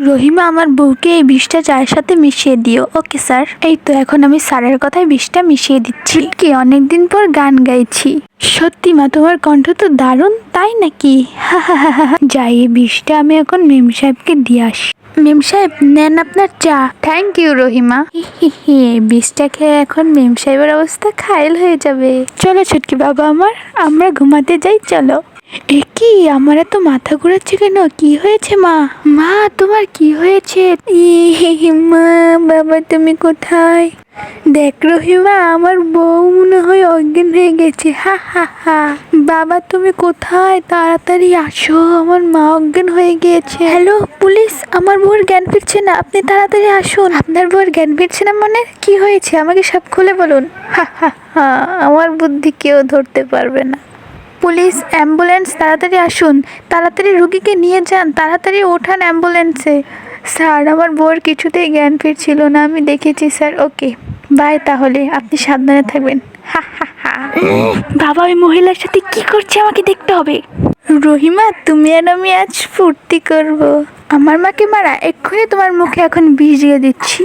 রহিমা, আমার বউকে এই বিষটা চায়ের সাথে মিশিয়ে দিও। Okay sir. এই তো এখন আমি স্যারের কথায় বিষটা মিশিয়ে দিচ্ছি। কি অনেকদিন পর গান গাইছি। সত্যি মা, তোমার কণ্ঠ তো দারুণ, তাই নাকি? যাই, এই বিষটা আমি এখন মেম সাহেবকে দিয়ে আসি। মেম সাহেব, নেন আপনার চা। Thank you Rahima. বিষটা খেয়ে এখন মেম সাহেবের অবস্থা ঘায়েল হয়ে যাবে। চলো ছুটকি বাবা আমার, আমরা ঘুমাতে যাই, চলো। এ কি, আমার এত মাথা ঘুরাচ্ছে কেন? কি হয়েছে মা? মা, তোমার কি হয়েছে? মা, বাবা তুমি কোথায়? দেখ রহিমা, আমার বউ মনে হয় অজ্ঞান হয়ে গেছে। হা হা হা। বাবা তুমি কোথায়? তাড়াতাড়ি আসো, আমার মা অজ্ঞান হয়ে গিয়েছে। হ্যালো পুলিশ, আমার বউয়ের জ্ঞান ফিরছে না, আপনি তাড়াতাড়ি আসুন। আপনার বউয়ের জ্ঞান ফিরছে না মানে? কি হয়েছে আমাকে সব খুলে বলুন। হা হা হা, আমার বুদ্ধি কেউ ধরতে পারবে না। পুলিশ, অ্যাম্বুলেন্স, তাড়াতাড়ি আসুন, তাড়াতাড়ি রুগীকে নিয়ে যান, তাড়াতাড়ি ওঠান অ্যাম্বুলেন্সে। স্যার, আমার বউয়ের কিছুতেই জ্ঞান ফিরছিল না, আমি দেখেছি স্যার। ওকে বাই, তাহলে আপনি সাবধানে থাকবেন। হা হা হা। বাবা, ওই মহিলার সাথে কি করছে আমাকে দেখতে হবে। রহিমা, তুমি আর আমি আজ ফুর্তি করব। আমার মাকে মারা, এক্ষুনি তোমার মুখে এখন বিষ দিয়ে দিচ্ছি।